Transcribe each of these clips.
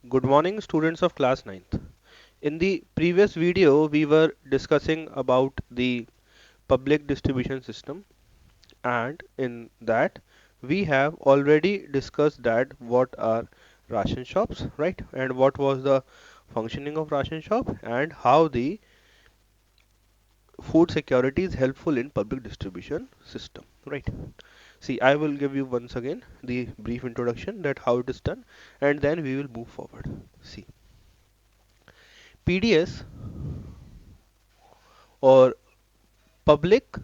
Good morning, students of class ninth. In the previous video, we were discussing about the public distribution system, and in that, we have already discussed that what are ration shops, right? And what was the functioning of ration shop and how the food security is helpful in public distribution system, right? See, I will give you once again the brief introduction that how it is done, and then we will move forward. See, PDS or public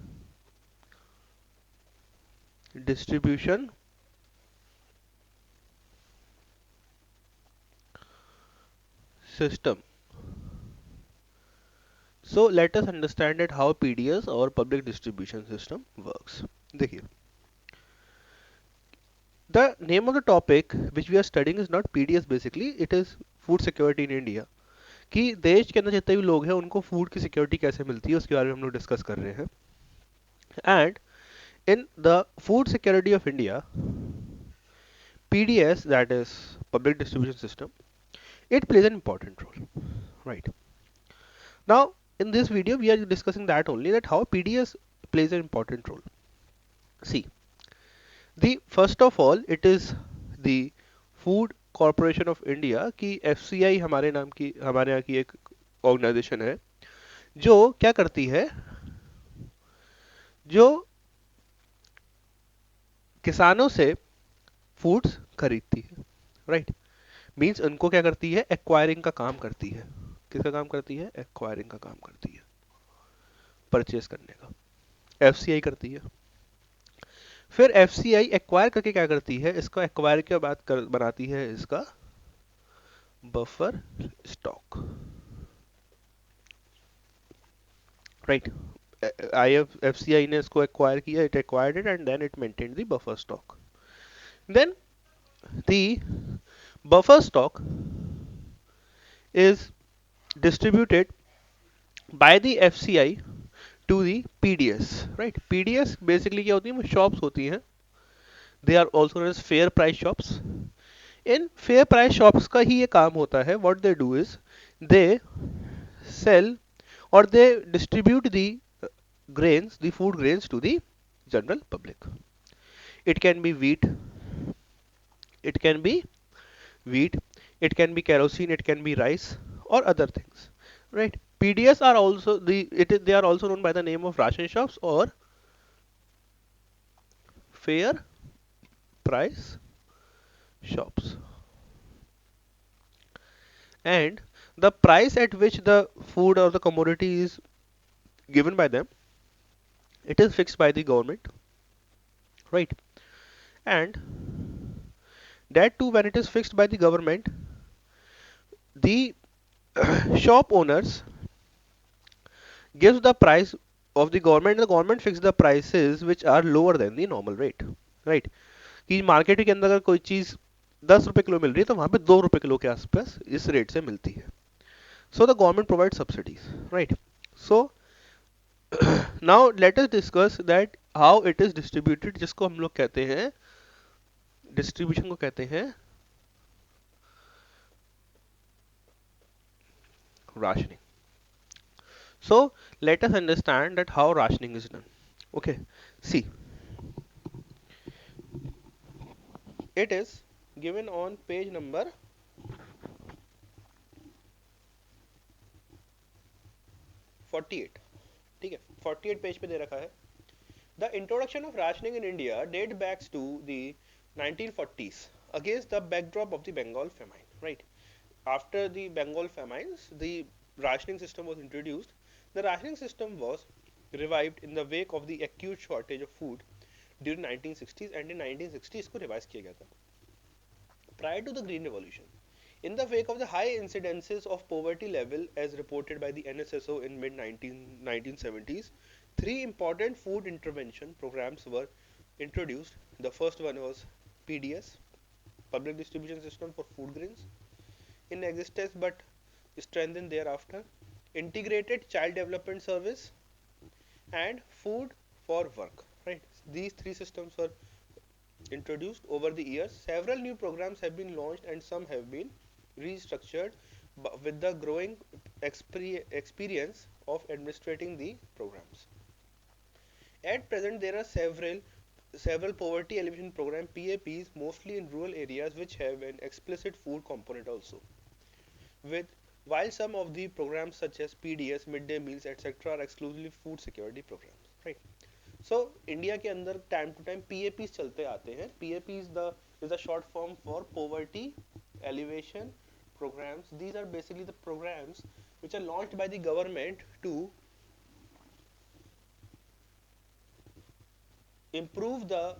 distribution system. So let us understand that how PDS or public distribution system works. देखिए, the name of the topic which we are studying is not PDS basically, it is food security in India. कि देश के अंदर जितने भी लोग हैं उनको फूड की सिक्योरिटी कैसे मिलती है उसके बारे में हम लोग डिस्कस कर रहे हैं. And in the food security of India, PDS, that is public distribution system, it plays an important role, right? Now, in this video, we are discussing that only that how PDS plays an important role. See, the first of all, it is the Food Corporation of India की FCI हमारे नाम की हमारे यहाँ की एक organisation है जो क्या करती है, जो किसानों से फूड्स खरीदती है, राइट? मीन्स उनको क्या करती है, एक्वायरिंग का काम करती है. किसका काम करती है? एक्वायरिंग का काम करती है, परचेज करने का. FCI करती है. फिर FCI एक्वायर करके क्या करती है, इसको एक्वायर के बाद बनाती है इसका बफर स्टॉक, राइट? FCI ने इसको एक्वायर किया, it acquired it and then it maintained the buffer stock. Then the buffer stock is distributed by the FCI to the PDS, right? PDS basically क्या होती है, वो shops होती हैं. They are also known as fair price shops. In fair price shops का ही ये काम होता है. What they do is they sell or they distribute the grains, the food grains to the general public. It can be wheat, it can be wheat, it can be kerosene, it can be rice or other things, right? PDS are also they are also known by the name of ration shops or fair price shops. And the price at which the food or the commodity is given by them, it is fixed by the government, right? And that too, when it is fixed by the government, the shop owners gives the price of the government. The government fix the prices which are lower than the normal rate, right? कि market के अंदर अगर कोई चीज 10 रुपए kilo मिल रही है तो वहां पे 2 रुपए किलो के आसपास इस रेट से मिलती है. So the government provide subsidies, right? So now let us discuss that how it is distributed, जिसको हम लोग कहते हैं डिस्ट्रीब्यूशन को कहते हैं rationing. So let us understand that how rationing is done. Okay, see, it is given on page number 48. ठीक है, 48 पेज पे दे रखा है. The introduction of rationing in India dates back to the 1940s against the backdrop of the Bengal famine, right? After the Bengal famines, the rationing system was introduced. The rationing system was revived in the wake of the acute shortage of food during 1960s, and in 1960s को revise किया गया था. Prior to the Green Revolution, in the wake of the high incidences of poverty level as reported by the NSSO in mid 1970s, three important food intervention programs were introduced. The first one was PDS, Public Distribution System for Food Grains, in existence but strengthened thereafter, Integrated Child Development Service, and Food for Work. Right? These three systems were introduced over the years. Several new programs have been launched and some have been restructured with the growing experience of administrating the programs. At present, there are several poverty alleviation program (PAPs) mostly in rural areas which have an explicit food component also. With while some of the programs such as PDS, midday meals, etc. are exclusively food security programs, right? So India के अंदर time to time PAPs चलते आते हैं. PAP is the short form for poverty alleviation programs. These are basically the programs which are launched by the government to improve the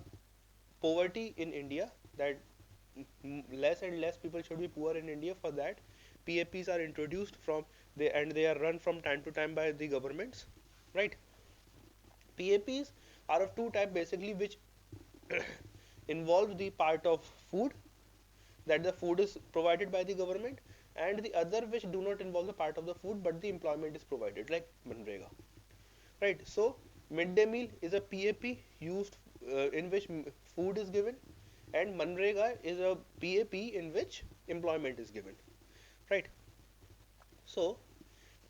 poverty in India, that less and less people should be poor in India. For that, PAPs are introduced and they are run from time to time by the governments, right? PAPs are of two types basically, which involve the part of food, that the food is provided by the government, and the other which do not involve the part of the food but the employment is provided, like Manrega, right? So midday meal is a PAP used in which food is given, and Manrega is a PAP in which employment is given, right? So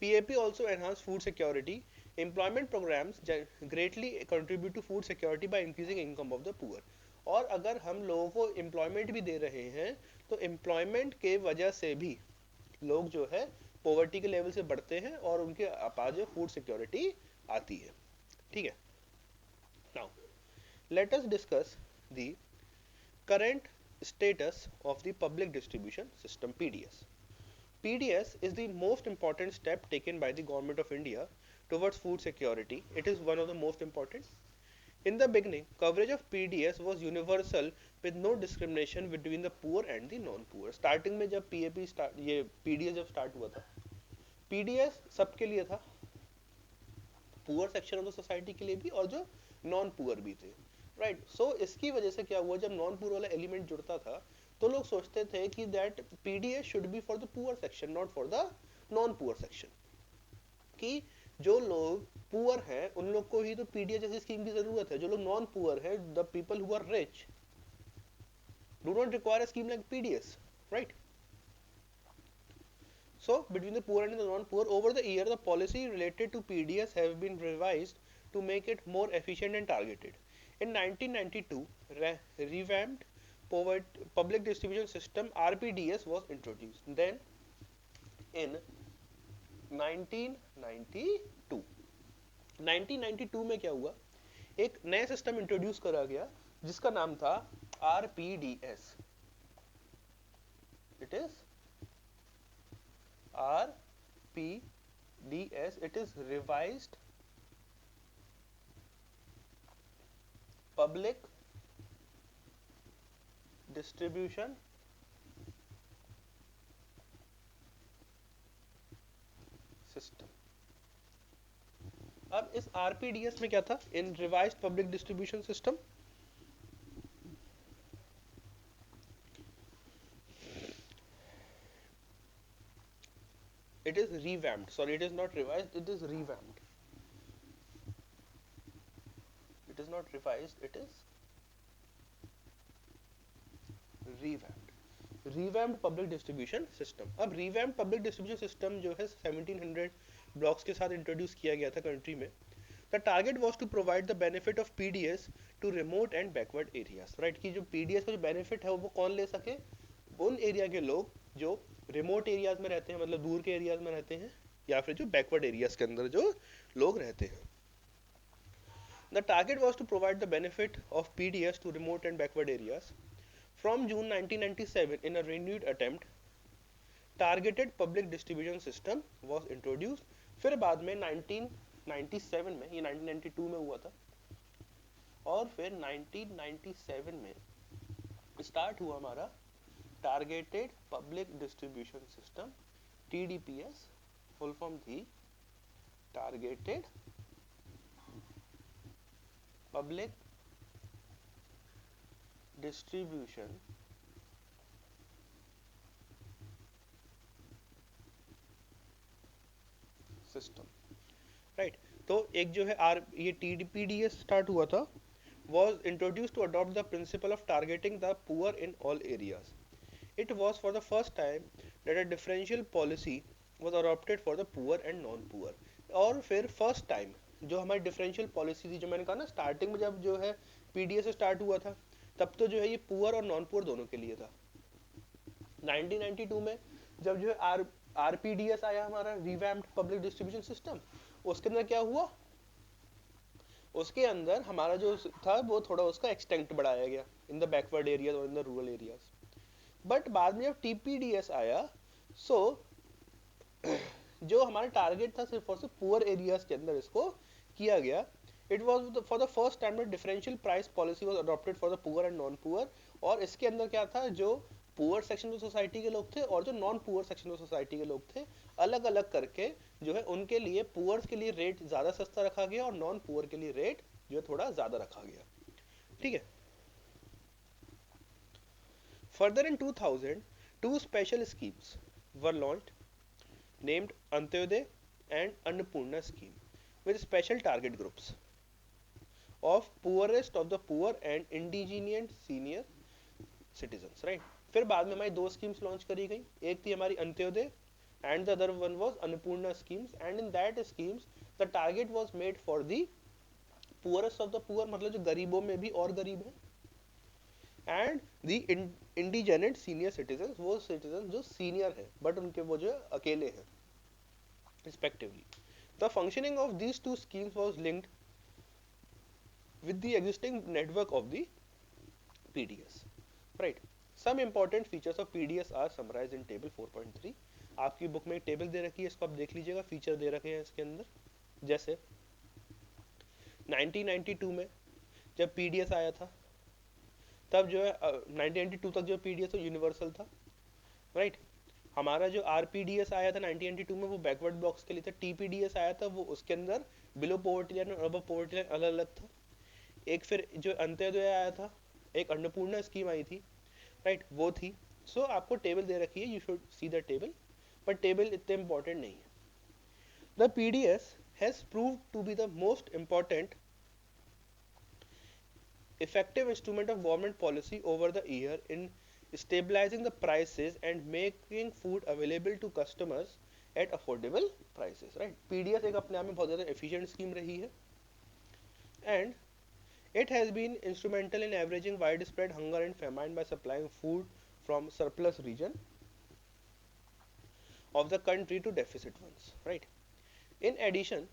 PAP also enhance food security. Employment programs greatly contribute to food security by increasing income of the poor. और अगर हम लोगों को employment भी दे रहे हैं तो employment के वजह से भी लोग जो है poverty के level से बढ़ते हैं और उनके पास जो food security आती है, ठीक है? Now let us discuss the current status of the public distribution system, PDS. PDS is the most important step taken by the government of India towards food security. It is one of the most important. In the beginning, coverage of PDS was universal with no discrimination between the poor and the non-poor. Starting में जब ये PDS जब start हुआ था, PDS सबके लिए था, poor section of the society के लिए भी और जो नॉन पुअर भी थे, राइट? सो इसकी वजह से क्या हुआ, जब नॉन पुअर वाला एलिमेंट जुड़ता था तो लोग सोचते थे कि that PDS should be for the poor section, not for the non poor section, कि जो लोग पुअर हैं उन लोग को ही तो पीडीएस जैसी स्कीम की जरूरत है. जो लोग नॉन पुअर है, the people who are rich do not require a scheme like PDS, right? So, between the poor and the non-poor, over the year, the policy related to PDS have been revised to make it more efficient and targeted. In 1992, revamped public distribution system (RPDS) was introduced. Then, in 1992, 1992 में क्या हुआ? एक नया system introduce करा गया जिसका नाम था RPDS. It is RPDS. It is revised public distribution system. अब इस RPDS में क्या था? In revised public distribution system, it is revamped. Sorry, it is not revised, it is revamped. It is not revised, it is revamped. Revamped public distribution system. अब revamped public distribution system जो है 1700 blocks के साथ introduce किया गया था country में. The target was to provide the benefit of PDS to remote and backward areas. Right? कि जो PDS का जो benefit है वो कौन ले सके? उन एरिया के लोग जो रिमोट एरियाज में रहते हैं, मतलब दूर के एरियाज में रहते हैं, या फिर जो बैकवर्ड एरियाज के अंदर जो लोग रहते हैं. The target was to provide the benefit of PDS to remote and backward areas. From June 1997, in a renewed attempt, targeted public distribution system was introduced. फिर बाद में 1997 में, ये 1992 में हुआ था, और फिर 1997 में स्टार्ट हुआ हमारा targeted public distribution system, TDPS, full form थी targeted public distribution system, right? तो एक जो है ये TDPS स्टार्ट हुआ था, was introduced to adopt the principle of targeting the poor in all areas. It was for the first time that a differential policy was adopted for the poor and non poor. और फिर first time जो हमारी differential policy थी, जो मैंने कहा ना starting में जब जो है पीडीएस स्टार्ट हुआ था, तब तो जो है ये पुअर और नॉन पुअर दोनों के लिए था। 1992 में जब जो है आरपीडीएस आया, हमारा रिवैम्प्ड पब्लिक डिस्ट्रीब्यूशन सिस्टम, उसके अंदर क्या हुआ, उसके अंदर हमारा जो था वो थोड़ा उसका एक्सटेंट बढ़ाया गया इन द बैकवर्ड एरियाज और in the rural areas. But बाद में जब टीपीडीएस आया, सो जो हमारा टारगेट था सिर्फ और सिर्फ पुअर एरियाज के अंदर इसको किया गया। It was for the first time differential price policy was adopted for the poor and non poor. और इसके अंदर क्या था, जो पुअर सेक्शन ऑफ सोसाइटी के लोग थे और जो non poor section of society के लोग थे, अलग अलग करके जो है उनके लिए पुअर्स के लिए रेट ज्यादा सस्ता रखा गया और नॉन पुअर के लिए रेट जो है थोड़ा ज्यादा रखा गया। ठीक है। Further in 2000 two special schemes were launched named Antyodaya and Annapurna scheme with special target groups of poorest of the poor and indigent senior citizens, right? फिर बाद में हमारी दो स्कीम्स लॉन्च करी गई, एक थी हमारी Antyodaya and the other one was Annapurna schemes, and in that schemes the target was made for the poorest of the poor, मतलब जो गरीबों में भी और गरीब है, एंड दी इंडिजेनेट सीनियर सिटीजन, वो सिटीजन जो सीनियर है बट उनके वो जो अकेले हैं respectively. The functioning of these two schemes was linked with the existing network of the PDS. Right. Some important features of PDS are summarized in table 4.3. आपकी book में एक टेबल दे रखी है, इसको आप देख लीजिएगा, फीचर दे रखे हैं इसके अंदर। जैसे 1992 में जब पीडीएस आया था, तब जो है 1992 तक जो पीडीएस तो यूनिवर्सल था, राइट। हमारा जो आरपीडीएस आया था 1992 में वो बैकवर्ड ब्लॉक्स के लिए था। टीपीडीएस आया था वो उसके अंदर बिलो पॉवर्टी लाइन और अबव पॉवर्टी लाइन अलग अलग था। एक फिर जो अंत्योदय आया था, एक अन्नपूर्णा स्कीम आई थी, राइट, वो थी। सो आपको टेबल दे रखी है, you should see the table, पर टेबल इतने इंपॉर्टेंट नहीं है। The PDS has proved to be the most important effective instrument of government policy over the year in stabilizing the prices and making food available to customers at affordable prices, right? PDS एक अपने आप में बहुत ज़्यादा efficient scheme रही है, and it has been instrumental in averaging widespread hunger and famine by supplying food from surplus region of the country to deficit ones, right? In addition,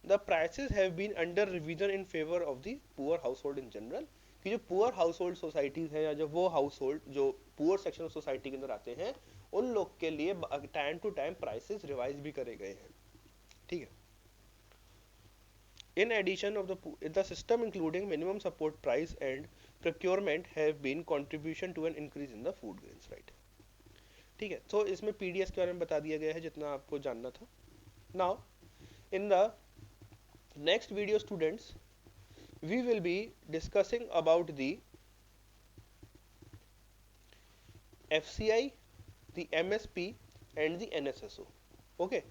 the prices have been under revision in favor of the poor household in general, कि जो poor household societies हैं या जो वो household जो poor section of society के अंदर आते हैं, उन लोग के लिए time to time prices revise भी करे गए हैं। ठीक है। In addition of the system including minimum support price and procurement have been contribution to an increase in the food grains, right? ठीक है। तो इसमें पीडीएस के बारे में बता दिया गया है जितना आपको जानना था। Now in the next video, students, we will be discussing about the FCI, the MSP and the NSSO, okay,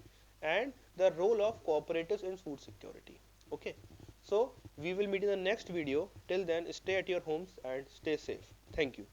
and the role of cooperatives in food security, okay. So we will meet in the next video. Till then, stay at your homes and stay safe. Thank you.